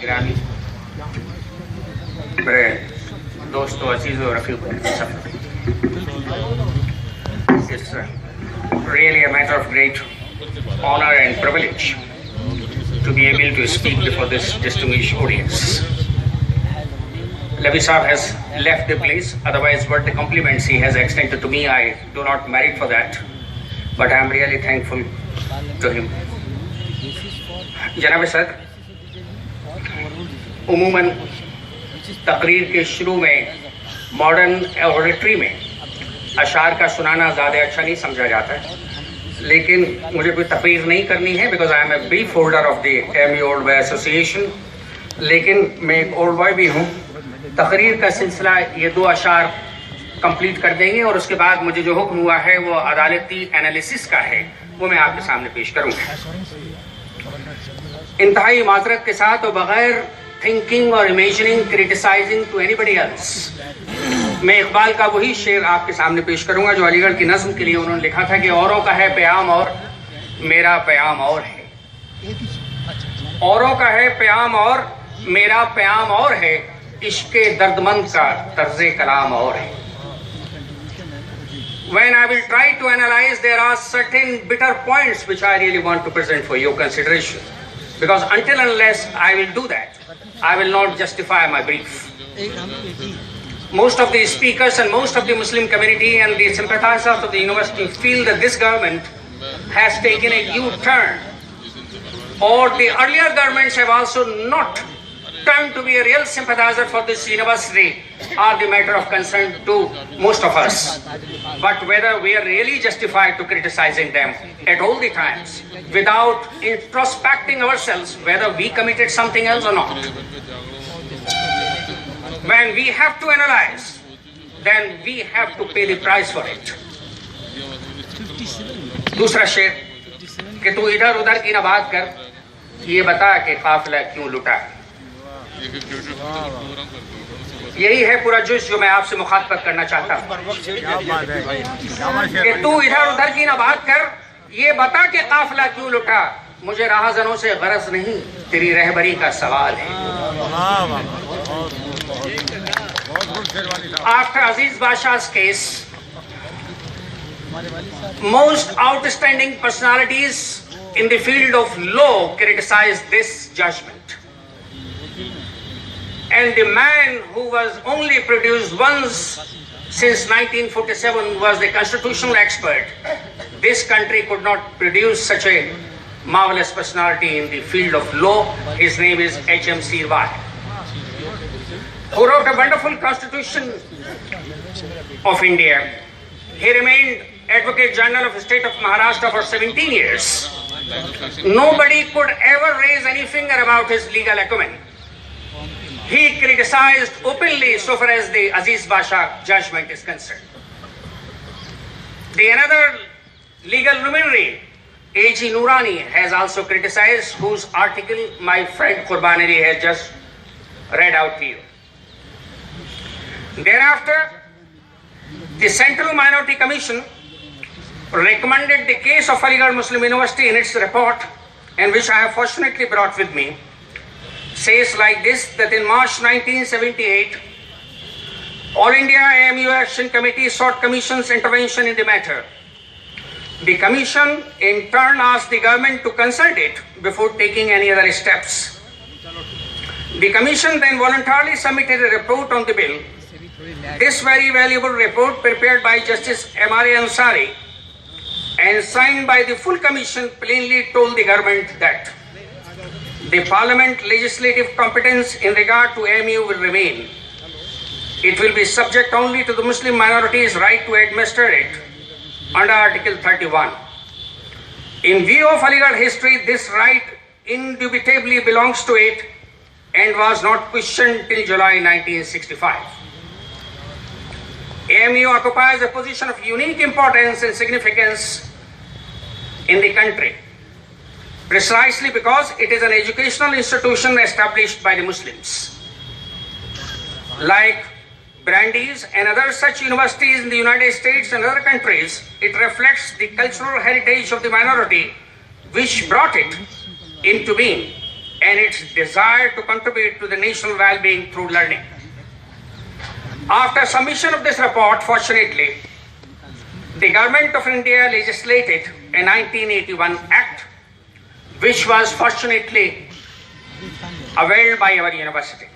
ग्रामी मेरे दोस्तों अजीज़ों और रफ़ीक़ों, it's really a matter of great honor and privilege to be able to speak before this distinguished audience. Lavi Saab has left the place, otherwise what the compliments he has extended to me, I do not merit for that, but I am really thankful to him. जनाब sir, उमूमन तकरीर के शुरू में modern oratory में अशार का सुनाना ज़्यादा अच्छा नहीं समझा जाता है, लेकिन मुझे कोई तकरीर नहीं करनी है because I am a brief holder of the एमी ओल्ड बॉय एसोसिएशन, लेकिन मैं एक ओल्ड बॉय भी हूँ। तकरीर का सिलसिला ये दो अशार कंप्लीट कर देंगे और उसके बाद मुझे जो हुक्म हुआ है वो अदालती एनालिसिस का है, वो मैं आपके सामने पेश करूँगा। इंतहाई माजरत के साथ और बगैर थिंकिंग और imagining criticising to anybody else, मैं इकबाल का वही शेर आपके सामने पेश करूंगा जो अलीगढ़ की नज़्म के लिए उन्होंने लिखा था कि औरों का है प्याम और मेरा प्याम और है। औरों का है प्याम और मेरा प्याम और है, इश्क़े दर्दमंद का तर्ज़े कलाम और है। When I will try to analyze, there are certain bitter points which I really want to present for your consideration. Because until and unless I will do that, I will not justify my brief. Most of the speakers and most of the Muslim community and the sympathizers of the university feel that this government has taken a U-turn, or the earlier governments have also not turned to be a real sympathizer for this university are the matter of concern to most of us. But whether we are really justified to criticizing them at all the times without introspecting ourselves whether we committed something else or not. When we have to analyze, then we have to pay the price for it. दूसरा शेर कि तू इधर उधर की ना बात कर, ये बता कि काफिला क्यों लुटा। यही है पूरा जुज़ जो मैं आपसे मुखातबत करना चाहता हूँ कि तू इधर उधर की ना बात कर, ये बता कि काफिला क्यों लुटा। मुझे राहज़नों से गरज नहीं, तेरी रहबरी का सवाल है। After Aziz Bashaw's case, most outstanding personalities in the field of law criticized this judgment. And the man who was only produced once since 1947 was the constitutional expert. This country could not produce such a marvelous personality in the field of law. His name is H.M. Sirwai, who wrote a wonderful constitution of India. He remained Advocate General of the state of Maharashtra for 17 years. Nobody could ever raise any finger about his legal acumen. He criticized openly so far as the Aziz Bashaw judgment is concerned. The another legal luminary, A.G. Noorani, has also criticized, whose article my friend Qurbanari has just read out to you. Thereafter, the Central Minority Commission recommended the case of Aligarh Muslim University in its report, and which I have fortunately brought with me, says like this, that in March 1978, All India AMU Action Committee sought Commission's intervention in the matter. The Commission in turn asked the government to consult it before taking any other steps. The Commission then voluntarily submitted a report on the bill. This very valuable report, prepared by Justice M.R.A. Ansari and signed by the full Commission, plainly told the government that the Parliament legislative competence in regard to AMU will remain. It will be subject only to the Muslim minority's right to administer it under Article 31. In view of Aligarh history, this right indubitably belongs to it and was not questioned till July 1965. AMU occupies a position of unique importance and significance in the country, precisely because it is an educational institution established by the Muslims. Like Brandeis and other such universities in the United States and other countries, it reflects the cultural heritage of the minority which brought it into being and its desire to contribute to the national well-being through learning. After submission of this report, fortunately, the Government of India legislated a 1981 Act, which was fortunately availed by our university.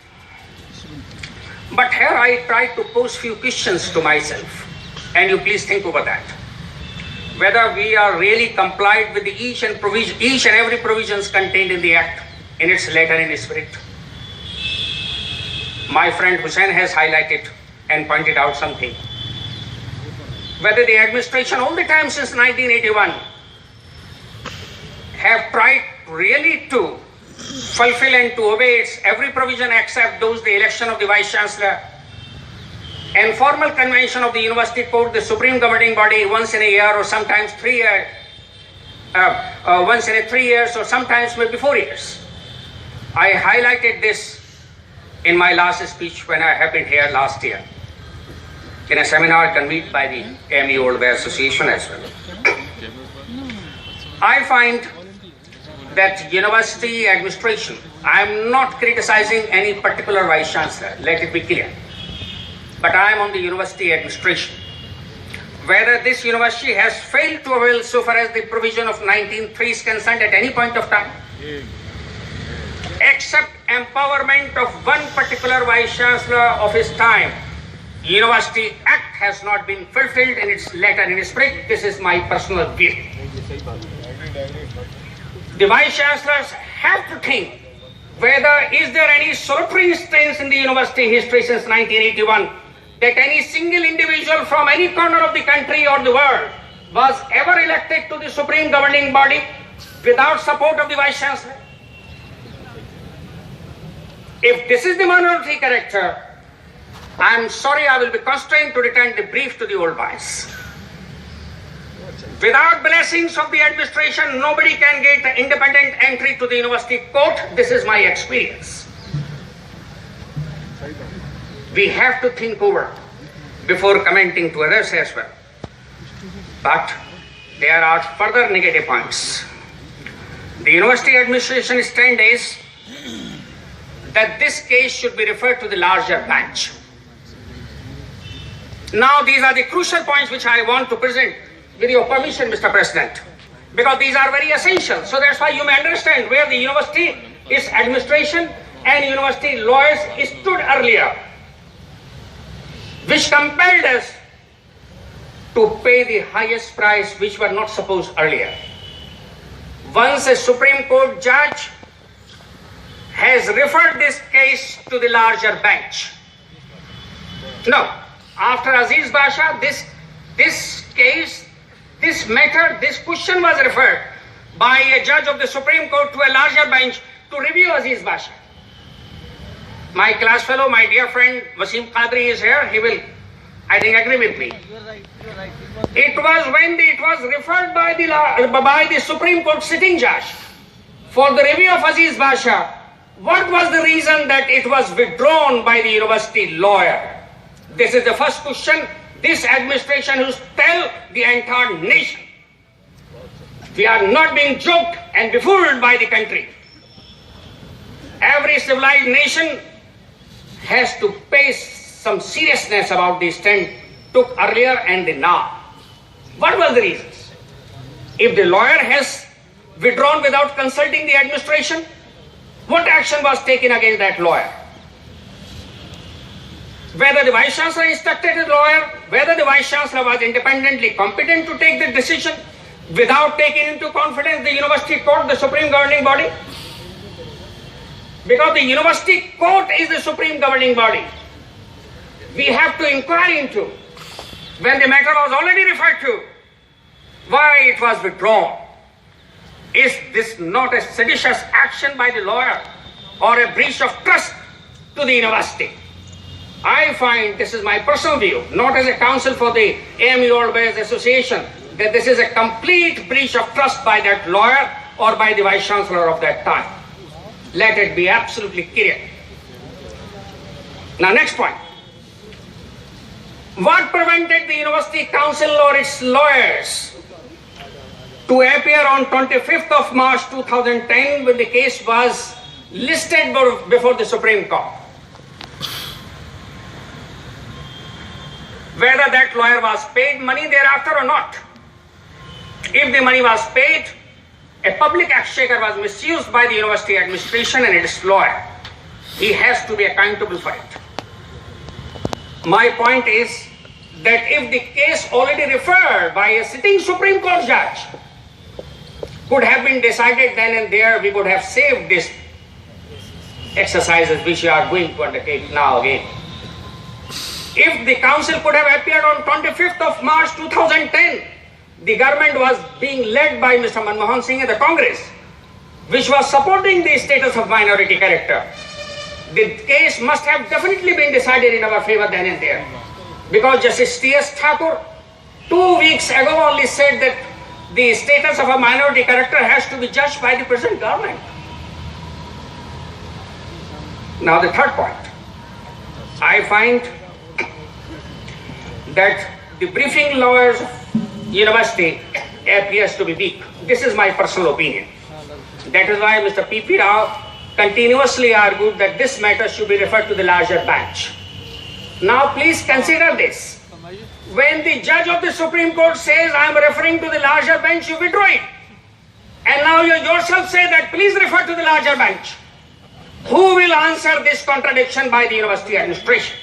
But here I try to pose few questions to myself, and you please think over that. Whether we are really complied with each and every provisions contained in the Act in its letter and spirit. My friend Hussain has highlighted and pointed out something. Whether the administration all the time since 1981 have tried really to fulfill and to obey its every provision except those the election of the Vice Chancellor and formal convention of the University Court, the supreme governing body, once in a year or sometimes 3 years, once in 3 years or sometimes maybe 4 years. I highlighted this in my last speech when I happened here last year in a seminar convened by the AMU Old Way Association as well. I find that university administration, I am not criticizing any particular Vice Chancellor, let it be clear, but I am on the university administration. Whether this university has failed to avail so far as the provision of 1903 is concerned at any point of time, except empowerment of one particular Vice Chancellor of his time, University Act has not been fulfilled in its letter and spirit. This is my personal view. The Vice Chancellors have to think whether is there any solitary instance in the university history since 1981 that any single individual from any corner of the country or the world was ever elected to the supreme governing body without support of the Vice Chancellor. If this is the minority character, I am sorry, I will be constrained to return the brief to the old Vice. Without blessings of the administration, nobody can get independent entry to the university court. This is my experience. We have to think over before commenting to others as well. But there are further negative points. The university administration stand is that this case should be referred to the larger bench. Now these are the crucial points which I want to present with your permission, Mr. President, because these are very essential. So that's why you may understand where the university, its administration and university lawyers stood earlier, which compelled us to pay the highest price which were not supposed earlier. Once a Supreme Court judge has referred this case to the larger bench. No, after Aziz Basha, this case, this matter, this question was referred by a judge of the Supreme Court to a larger bench to review Aziz Basha. My class fellow, my dear friend Wasim Qadri is here. He will, I think, agree with me. It was when it was referred by the Supreme Court sitting judge for the review of Aziz Basha. What was the reason that it was withdrawn by the university lawyer? This is the first question. This administration who tell the entire nation, we are not being joked and befooled by the country. Every civilized nation has to pay some seriousness about the stand took earlier and the now. What were the reasons? If the lawyer has withdrawn without consulting the administration, what action was taken against that lawyer? Whether the Vice Chancellor instructed the lawyer, whether the Vice Chancellor was independently competent to take the decision without taking into confidence the university court, the supreme governing body? Because the university court is the supreme governing body. We have to inquire into, when the matter was already referred to, why it was withdrawn. Is this not a seditious action by the lawyer or a breach of trust to the university? I find, this is my personal view, not as a counsel for the AMU Old Ways Association, that this is a complete breach of trust by that lawyer or by the Vice Chancellor of that time. Let it be absolutely clear. Now, next point. What prevented the University Council or its lawyers to appear on 25th of March 2010 when the case was listed before the Supreme Court. Whether that lawyer was paid money thereafter or not. If the money was paid, a public exchequer was misused by the university administration and its lawyer. He has to be accountable for it. My point is that if the case already referred by a sitting Supreme Court judge could have been decided then and there, we would have saved these exercises which we are going to undertake now again. If the council could have appeared on 25th of March 2010, the government was being led by Mr. Manmohan Singh and the Congress, which was supporting the status of minority character. The case must have definitely been decided in our favor then and there. Because Justice T.S. Thakur 2 weeks ago only said that the status of a minority character has to be judged by the present government. Now the third point. I find that the briefing lawyers of university appears to be weak. This is my personal opinion. That is why Mr. P.P. Rao continuously argued that this matter should be referred to the larger bench. Now please consider this. When the judge of the Supreme Court says, I am referring to the larger bench, you withdraw it. And now you yourself say that please refer to the larger bench. Who will answer this contradiction by the university administration?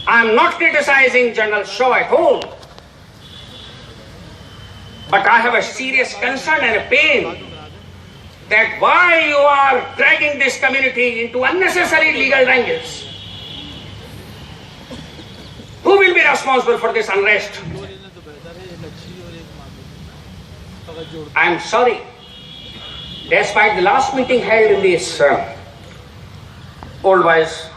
I am not criticizing General Shaw at all. But I have a serious concern and a pain that why you are dragging this community into unnecessary legal wrangles. Who will be responsible for this unrest? I am sorry. Despite the last meeting held in this Old Boys